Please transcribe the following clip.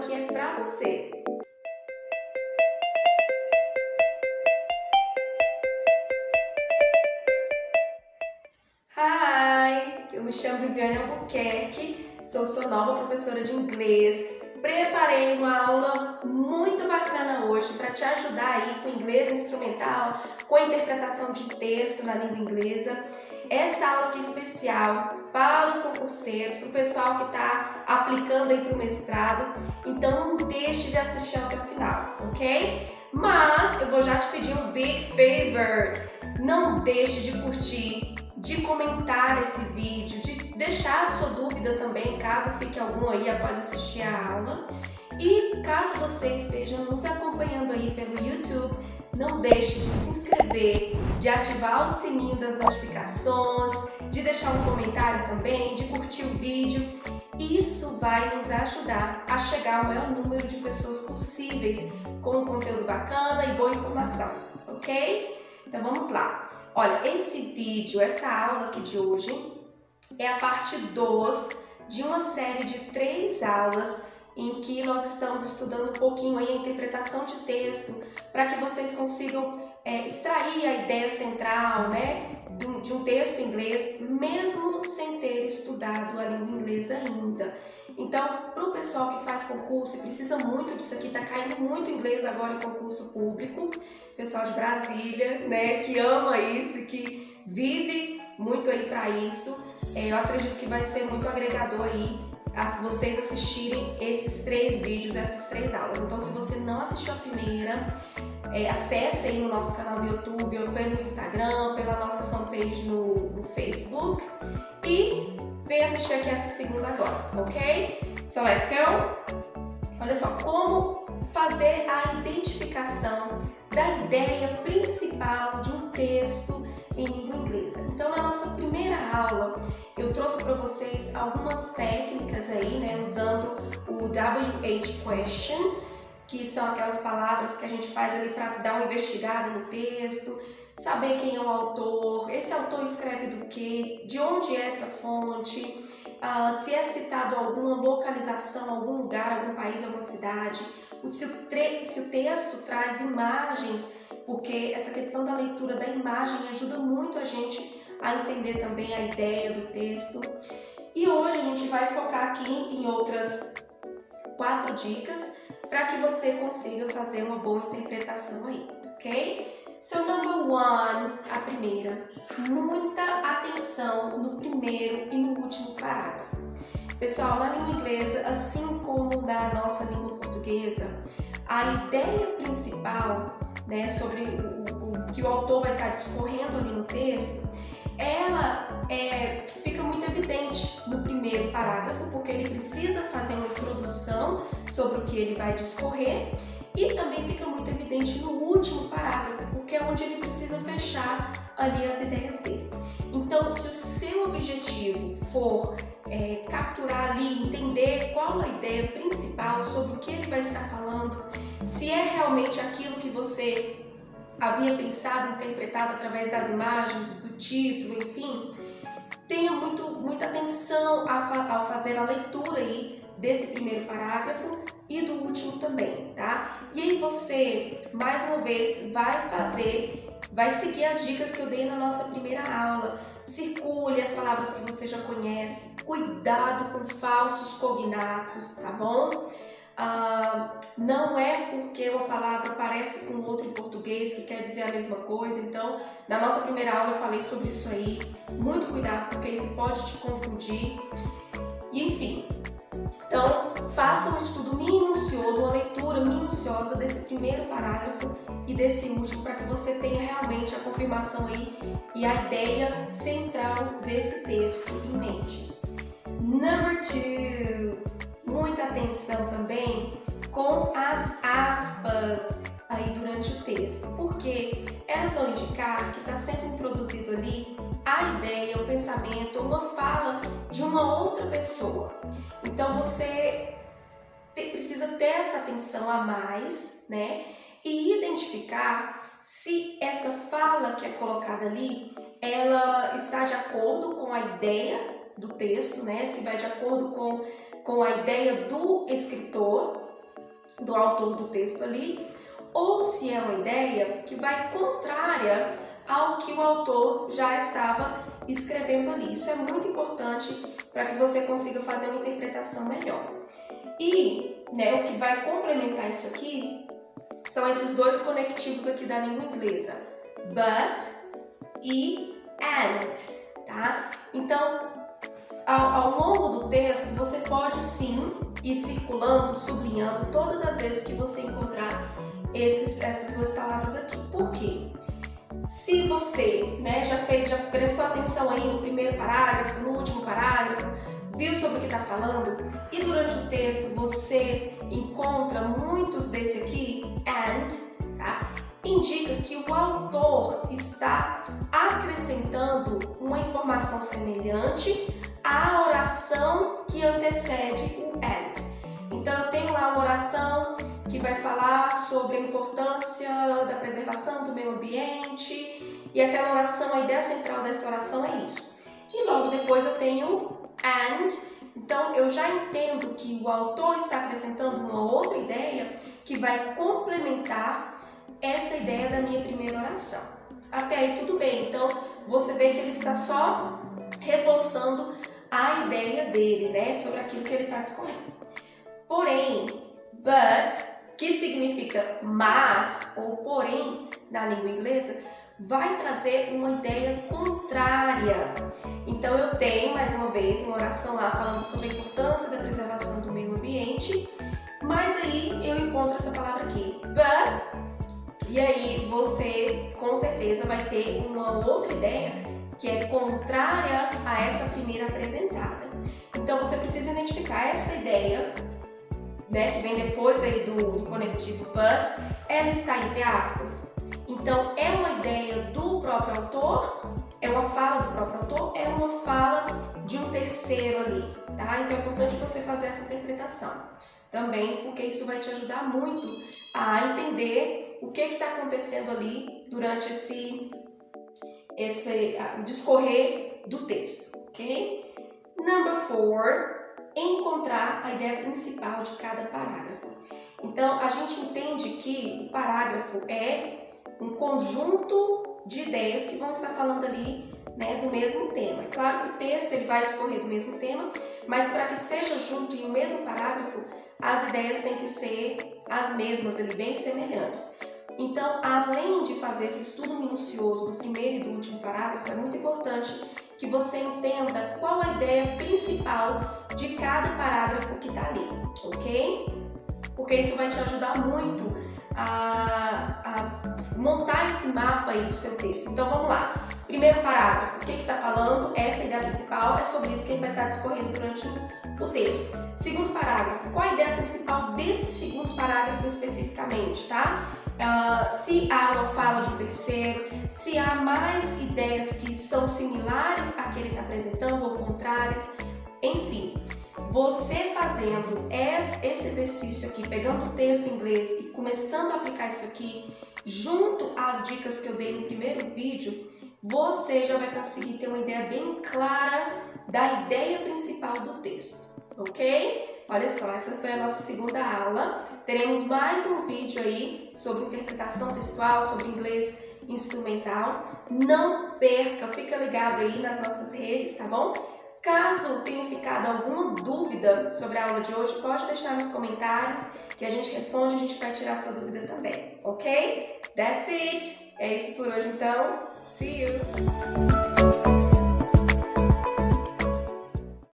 aqui é para você. Hi! Eu me chamo Viviane Albuquerque, sou sua nova professora de inglês. Preparei uma aula muito bacana hoje para te ajudar aí com inglês instrumental, com a interpretação de texto na língua inglesa. Essa aula aqui é especial para os concurseiros, para o pessoal que está aplicando aí para o mestrado. Então não deixe de assistir até o final, ok? Mas eu vou já te pedir um big favor. Não deixe de curtir, de comentar esse vídeo, de deixar a sua dúvida também, caso fique algum aí após assistir a aula. E caso você esteja nos acompanhando aí pelo YouTube, não deixe de se inscrever, de ativar o sininho das notificações, de deixar um comentário também, de curtir o vídeo. Isso vai nos ajudar a chegar ao maior número de pessoas possíveis com um conteúdo bacana e boa informação, ok? Então vamos lá. Olha, esse vídeo, essa aula aqui de hoje é a parte 2 de uma série de 3 aulas em que nós estamos estudando um pouquinho aí a interpretação de texto para que vocês consigam extrair a ideia central, né, de um texto em inglês, mesmo sem ter estudado a língua inglesa ainda. Então, para o pessoal que faz concurso e precisa muito disso aqui, tá caindo muito inglês agora em concurso público, pessoal de Brasília, né, que ama isso e que vive muito aí para isso, eu acredito que vai ser muito agregador aí vocês assistirem esses 3 vídeos, essas 3 aulas. Então, se você não assistiu a primeira, acesse aí no nosso canal do YouTube ou pelo Instagram, pela nossa fanpage no Facebook e venha assistir aqui essa segunda agora, ok? So let's go! Olha só, como fazer a identificação da ideia principal de um texto em língua inglesa. Então, na nossa primeira aula, eu trouxe para vocês algumas técnicas aí, né, usando o WH question, que são aquelas palavras que a gente faz ali para dar uma investigada no texto, saber quem é o autor, esse autor escreve do quê, de onde é essa fonte, se é citado alguma localização, algum lugar, algum país, alguma cidade, se o texto traz imagens, porque essa questão da leitura da imagem ajuda muito a gente a entender também a ideia do texto. E hoje a gente vai focar aqui em outras 4 dicas para que você consiga fazer uma boa interpretação aí, ok? So, number 1, a primeira, muita atenção no primeiro e no último parágrafo. Pessoal, na língua inglesa, assim como na nossa língua portuguesa, a ideia principal, né, sobre o que o autor vai estar discorrendo ali no texto, ela fica muito evidente no primeiro parágrafo, porque ele precisa fazer uma introdução sobre o que ele vai discorrer, e também fica muito evidente no último parágrafo, porque é onde ele precisa fechar ali as ideias dele. Então, se o seu objetivo for capturar ali, entender qual a ideia principal sobre o que ele vai estar falando, se é realmente aquilo que você havia pensado, interpretado através das imagens, do título, enfim, tenha muita atenção ao fazer a leitura aí desse primeiro parágrafo e do último também, tá? E aí você, mais uma vez, vai seguir as dicas que eu dei na nossa primeira aula. Circule as palavras que você já conhece, cuidado com falsos cognatos, tá bom? Não é porque uma palavra parece com outra em português que quer dizer a mesma coisa. Então, na nossa primeira aula eu falei sobre isso aí. Muito cuidado, porque isso pode te confundir. E, enfim, então faça um estudo minucioso, uma leitura minuciosa desse primeiro parágrafo e desse último, para que você tenha realmente a confirmação aí e a ideia central desse texto em mente. Number 2. Muita atenção também com as aspas aí durante o texto, porque elas vão indicar que está sendo introduzido ali a ideia, o pensamento, uma fala de uma outra pessoa. Então você precisa ter essa atenção a mais, né? E identificar se essa fala que é colocada ali, ela está de acordo com a ideia do texto, né? Se vai de acordo com a ideia do escritor, do autor do texto ali, ou se é uma ideia que vai contrária ao que o autor já estava escrevendo ali. Isso é muito importante para que você consiga fazer uma interpretação melhor. E o que vai complementar isso aqui são esses dois conectivos aqui da língua inglesa, but e and, tá? Então, ao longo do texto, você pode sim ir circulando, sublinhando todas as vezes que você encontrar essas duas palavras aqui. Por quê? Se você já prestou atenção aí no primeiro parágrafo, no último parágrafo, viu sobre o que está falando e durante o texto você encontra muitos desse aqui, and, tá? Indica que o autor está acrescentando uma informação semelhante à oração que antecede o and. Então eu tenho lá uma oração que vai falar sobre a importância da preservação do meio ambiente e aquela oração, a ideia central dessa oração é isso. E logo depois eu tenho and, então eu já entendo que o autor está acrescentando uma outra ideia que vai complementar essa ideia da minha primeira oração. Até aí tudo bem, então você vê que ele está só reforçando a ideia dele, sobre aquilo que ele está discorrendo. Porém, but, que significa mas ou porém na língua inglesa, vai trazer uma ideia contrária. Então eu tenho, mais uma vez, uma oração lá falando sobre a importância da preservação do meio ambiente, mas aí eu encontro essa palavra aqui, but, e aí você com certeza vai ter uma outra ideia que é contrária a essa primeira apresentada. Então você precisa identificar essa ideia, que vem depois aí do conectivo but, ela está entre aspas. Então é uma ideia do próprio autor, é uma fala do próprio autor, é uma fala de um terceiro ali, tá? Então é importante você fazer essa interpretação também, porque isso vai te ajudar muito a entender o que está acontecendo ali durante esse discorrer do texto, ok? Number 4, encontrar a ideia principal de cada parágrafo. Então, a gente entende que o parágrafo é um conjunto de ideias que vão estar falando ali, do mesmo tema. É claro que o texto ele vai discorrer do mesmo tema, mas para que esteja junto em um mesmo parágrafo, as ideias têm que ser as mesmas, ali, bem semelhantes. Então, além de fazer esse estudo minucioso do primeiro e do último parágrafo, é muito importante que você entenda qual a ideia principal de cada parágrafo que está ali, ok? Porque isso vai te ajudar muito a montar esse mapa aí do seu texto. Então vamos lá. Primeiro parágrafo, o que está falando? Essa é a ideia principal, é sobre isso que a gente vai estar discorrendo durante o texto. Segundo parágrafo, qual a ideia principal desse segundo parágrafo especificamente, tá? Se há uma fala de um terceiro, se há mais ideias que são similares à que ele está apresentando ou contrárias, enfim. Você fazendo esse exercício aqui, pegando o texto em inglês e começando a aplicar isso aqui, junto às dicas que eu dei no primeiro vídeo, você já vai conseguir ter uma ideia bem clara da ideia principal do texto, ok? Olha só, essa foi a nossa segunda aula. Teremos mais um vídeo aí sobre interpretação textual, sobre inglês instrumental. Não perca, fica ligado aí nas nossas redes, tá bom? Caso tenha ficado alguma dúvida sobre a aula de hoje, pode deixar nos comentários que a gente responde, a gente vai tirar sua dúvida também, ok? That's it! É isso por hoje então. See you!